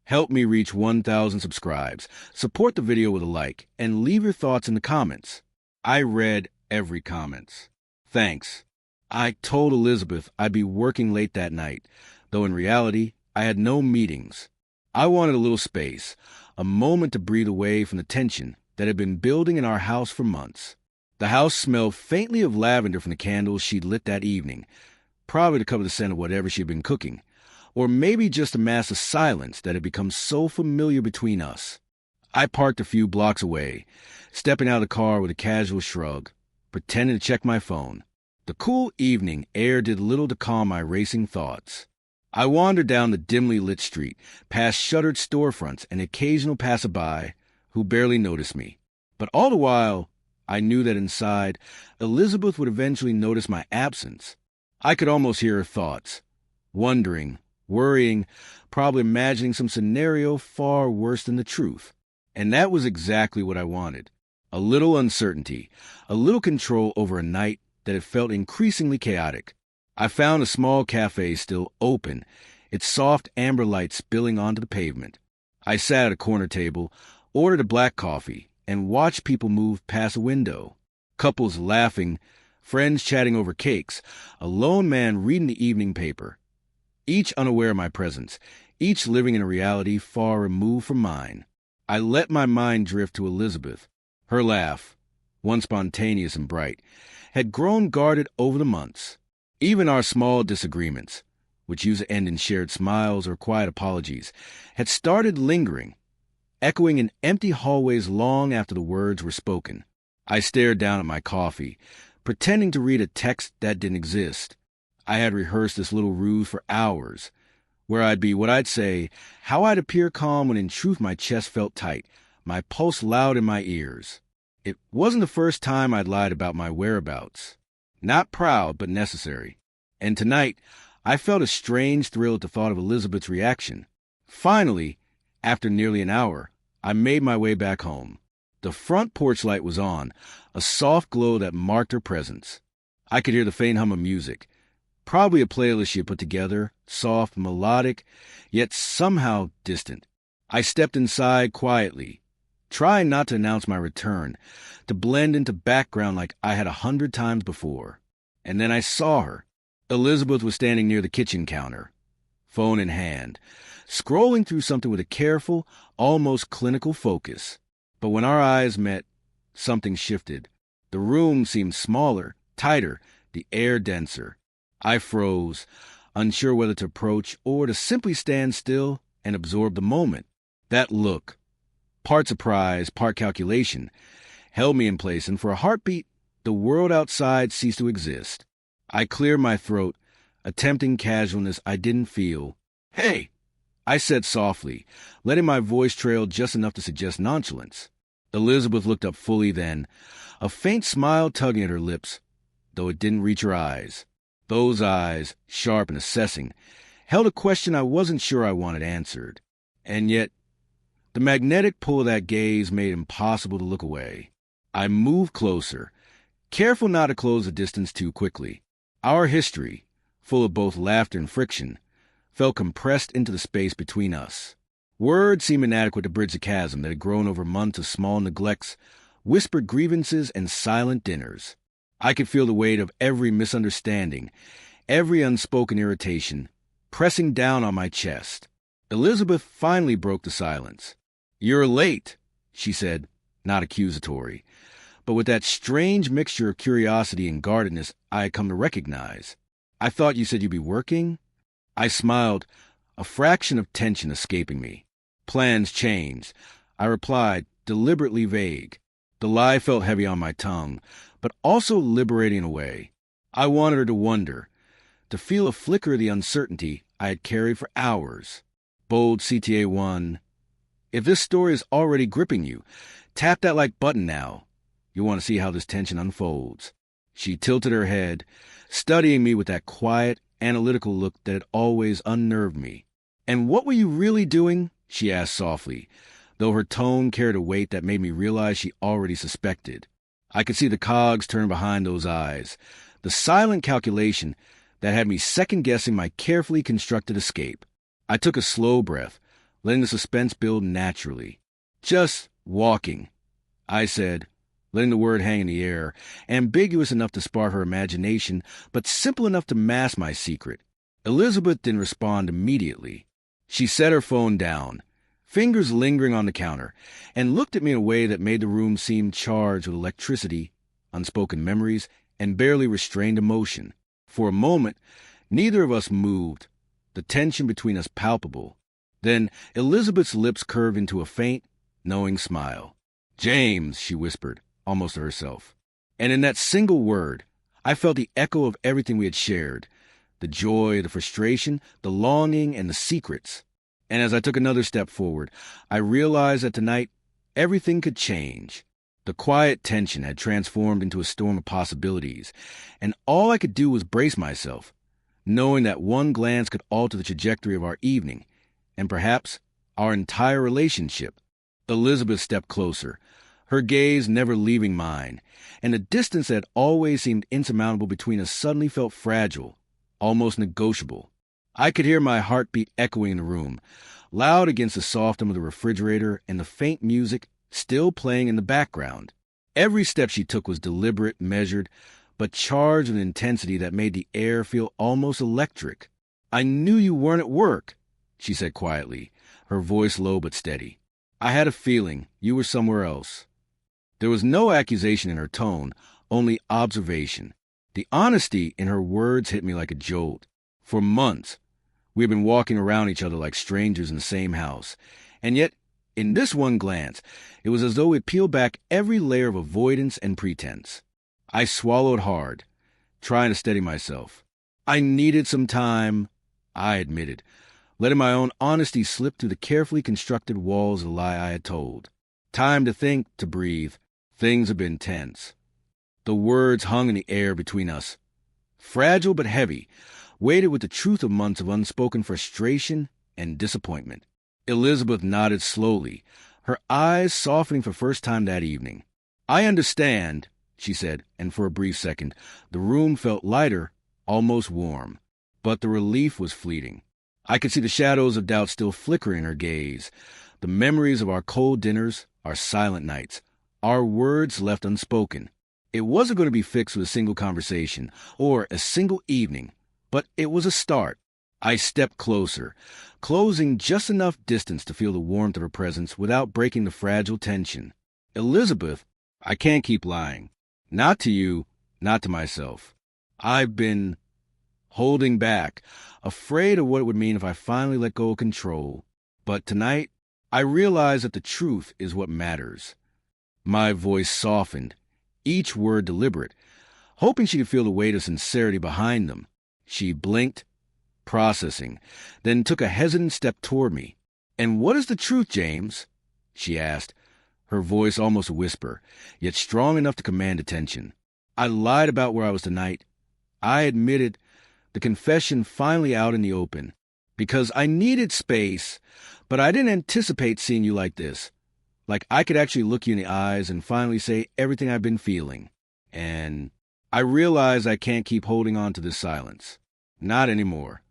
Help me reach 1,000 subscribes. Support the video with a like and leave your thoughts in the comments. I read every comment. Thanks. I told Elizabeth I'd be working late that night, though in reality, I had no meetings. I wanted a little space, a moment to breathe away from the tension that had been building in our house for months. The house smelled faintly of lavender from the candles she'd lit that evening, probably to cover the scent of whatever she'd been cooking, or maybe just to mask the silence that had become so familiar between us. I parked a few blocks away, stepping out of the car with a casual shrug, pretending to check my phone. The cool evening air did little to calm my racing thoughts. I wandered down the dimly lit street, past shuttered storefronts and occasional passerby who barely noticed me. But all the while, I knew that inside, Elizabeth would eventually notice my absence. I could almost hear her thoughts, wondering, worrying, probably imagining some scenario far worse than the truth. And that was exactly what I wanted. A little uncertainty, a little control over a night that had felt increasingly chaotic. I found a small cafe still open, its soft amber light spilling onto the pavement. I sat at a corner table, ordered a black coffee, and watched people move past a window. Couples laughing, friends chatting over cakes, a lone man reading the evening paper. Each unaware of my presence, each living in a reality far removed from mine. I let my mind drift to Elizabeth. Her laugh, once spontaneous and bright, had grown guarded over the months. Even our small disagreements, which used to end in shared smiles or quiet apologies, had started lingering, echoing in empty hallways long after the words were spoken. I stared down at my coffee, pretending to read a text that didn't exist. I had rehearsed this little ruse for hours, where I'd be what I'd say, how I'd appear calm when in truth my chest felt tight, my pulse loud in my ears. It wasn't the first time I'd lied about my whereabouts. Not proud, but necessary. And tonight, I felt a strange thrill at the thought of Elizabeth's reaction. Finally, after nearly an hour, I made my way back home. The front porch light was on, a soft glow that marked her presence. I could hear the faint hum of music, probably a playlist she had put together, soft, melodic, yet somehow distant. I stepped inside quietly, trying not to announce my return, to blend into background like I had 100 times before. And then I saw her. Elizabeth was standing near the kitchen counter, phone in hand, scrolling through something with a careful, almost clinical focus. But when our eyes met, something shifted. The room seemed smaller, tighter, the air denser. I froze, unsure whether to approach or to simply stand still and absorb the moment. That look, part surprise, part calculation, held me in place, and for a heartbeat, the world outside ceased to exist. I cleared my throat, attempting casualness I didn't feel. "Hey!" I said softly, letting my voice trail just enough to suggest nonchalance. Elizabeth looked up fully then, a faint smile tugging at her lips, though it didn't reach her eyes. Those eyes, sharp and assessing, held a question I wasn't sure I wanted answered. And yet, the magnetic pull of that gaze made it impossible to look away. I moved closer, careful not to close the distance too quickly. Our history, full of both laughter and friction, felt compressed into the space between us. Words seemed inadequate to bridge the chasm that had grown over months of small neglects, whispered grievances, and silent dinners. I could feel the weight of every misunderstanding, every unspoken irritation, pressing down on my chest. Elizabeth finally broke the silence. "You're late," she said, not accusatory, but with that strange mixture of curiosity and guardedness I had come to recognize. "I thought you said you'd be working?" I smiled, a fraction of tension escaping me. "Plans changed," I replied, deliberately vague. The lie felt heavy on my tongue, but also liberating in a way. I wanted her to wonder, to feel a flicker of the uncertainty I had carried for hours. Bold CTA1. If this story is already gripping you, tap that like button now. You want to see how this tension unfolds. She tilted her head, studying me with that quiet, analytical look that had always unnerved me. "And what were you really doing?" she asked softly, though her tone carried a weight that made me realize she already suspected. I could see the cogs turn behind those eyes, the silent calculation that had me second-guessing my carefully constructed escape. I took a slow breath, letting the suspense build naturally. "Just walking," I said, letting the word hang in the air, ambiguous enough to spark her imagination, but simple enough to mask my secret. Elizabeth didn't respond immediately. She set her phone down, fingers lingering on the counter, and looked at me in a way that made the room seem charged with electricity, unspoken memories, and barely restrained emotion. For a moment, neither of us moved, the tension between us palpable. Then Elizabeth's lips curved into a faint, knowing smile. "James," she whispered, almost to herself. And in that single word, I felt the echo of everything we had shared, the joy, the frustration, the longing, and the secrets. And as I took another step forward, I realized that tonight, everything could change. The quiet tension had transformed into a storm of possibilities, and all I could do was brace myself, knowing that one glance could alter the trajectory of our evening, and perhaps our entire relationship. Elizabeth stepped closer, her gaze never leaving mine, and the distance that had always seemed insurmountable between us suddenly felt fragile, almost negotiable. I could hear my heartbeat echoing in the room, loud against the soft hum of the refrigerator and the faint music still playing in the background. Every step she took was deliberate, measured, but charged with intensity that made the air feel almost electric. "I knew you weren't at work," she said quietly, her voice low but steady. "I had a feeling you were somewhere else." There was no accusation in her tone, only observation. The honesty in her words hit me like a jolt. For months, we had been walking around each other like strangers in the same house, and yet, in this one glance, it was as though it peeled back every layer of avoidance and pretense. I swallowed hard, trying to steady myself. "I needed some time," I admitted, letting my own honesty slip through the carefully constructed walls of the lie I had told. "Time to think, to breathe. Things have been tense." The words hung in the air between us, fragile but heavy, weighted with the truth of months of unspoken frustration and disappointment. Elizabeth nodded slowly, her eyes softening for the first time that evening. "I understand," she said, and for a brief second, the room felt lighter, almost warm. But the relief was fleeting. I could see the shadows of doubt still flickering in her gaze, the memories of our cold dinners, our silent nights, our words left unspoken. It wasn't going to be fixed with a single conversation or a single evening, but it was a start. I stepped closer, closing just enough distance to feel the warmth of her presence without breaking the fragile tension. "Elizabeth, I can't keep lying. Not to you, not to myself. I've been holding back, afraid of what it would mean if I finally let go of control. But tonight, I realized that the truth is what matters." My voice softened, each word deliberate, hoping she could feel the weight of sincerity behind them. She blinked, processing, then took a hesitant step toward me. "And what is the truth, James?" she asked, her voice almost a whisper, yet strong enough to command attention. "I lied about where I was tonight. I admitted, the confession finally out in the open, because I needed space, but I didn't anticipate seeing you like this. Like I could actually look you in the eyes and finally say everything I've been feeling. And I realize I can't keep holding on to this silence. Not anymore."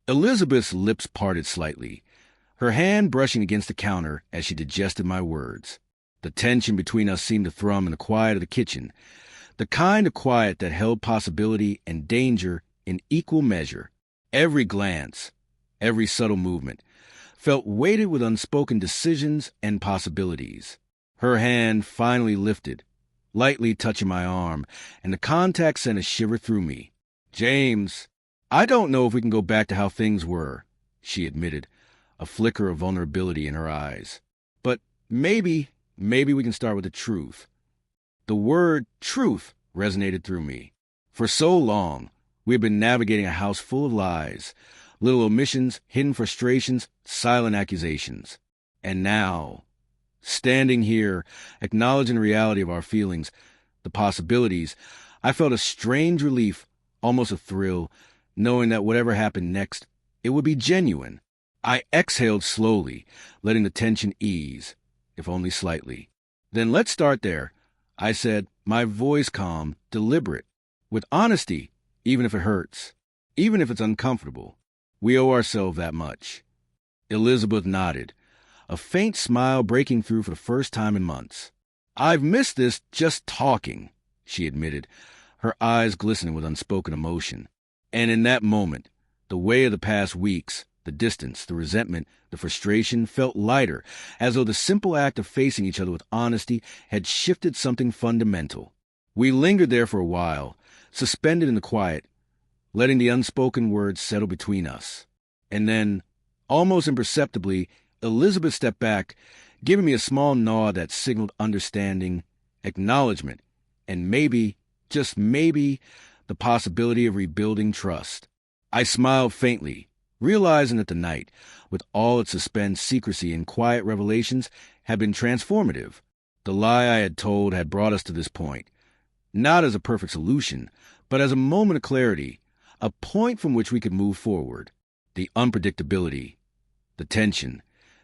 Elizabeth's lips parted slightly, her hand brushing against the counter as she digested my words. The tension between us seemed to thrum in the quiet of the kitchen, the kind of quiet that held possibility and danger in equal measure. Every glance, every subtle movement, felt weighted with unspoken decisions and possibilities. Her hand finally lifted, lightly touching my arm, and the contact sent a shiver through me. "James, I don't know if we can go back to how things were," she admitted, a flicker of vulnerability in her eyes. "But maybe we can start with the truth." The word truth resonated through me. For so long, we had been navigating a house full of lies, little omissions, hidden frustrations, silent accusations. And now, standing here, acknowledging the reality of our feelings, the possibilities, I felt a strange relief, almost a thrill, knowing that whatever happened next, it would be genuine. I exhaled slowly, letting the tension ease, if only slightly. "Then let's start there," I said, my voice calm, deliberate, with honesty, even if it hurts, even if it's uncomfortable. We owe ourselves that much. Elizabeth nodded, a faint smile breaking through for the first time in months. "I've missed this just talking," she admitted, her eyes glistening with unspoken emotion. And in that moment, the weight of the past weeks, the distance, the resentment, the frustration felt lighter, as though the simple act of facing each other with honesty had shifted something fundamental. We lingered there for a while, suspended in the quiet, letting the unspoken words settle between us. And then, almost imperceptibly, Elizabeth stepped back, giving me a small nod that signaled understanding, acknowledgement, and maybe, just maybe, the possibility of rebuilding trust. I smiled faintly, realizing that the night, with all its suspense, secrecy, and quiet revelations, had been transformative. The lie I had told had brought us to this point, not as a perfect solution, but as a moment of clarity, a point from which we could move forward. The unpredictability, the tension,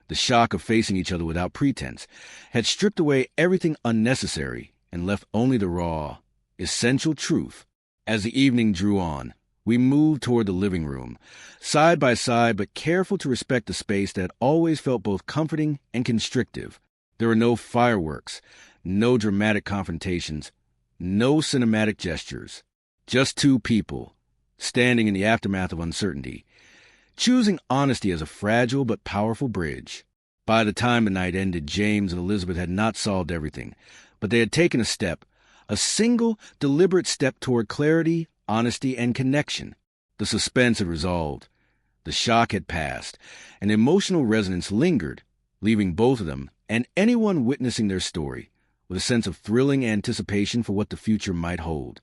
the shock of facing each other without pretense, had stripped away everything unnecessary and left only the raw, essential truth. As the evening drew on, we moved toward the living room, side by side but careful to respect the space that had always felt both comforting and constrictive. There were no fireworks, no dramatic confrontations, no cinematic gestures. Just two people, standing in the aftermath of uncertainty, choosing honesty as a fragile but powerful bridge. By the time the night ended, James and Elizabeth had not solved everything, but they had taken a step, a single, deliberate step toward clarity, honesty, and connection. The suspense had resolved. The shock had passed, and emotional resonance lingered, leaving both of them, and anyone witnessing their story, with a sense of thrilling anticipation for what the future might hold.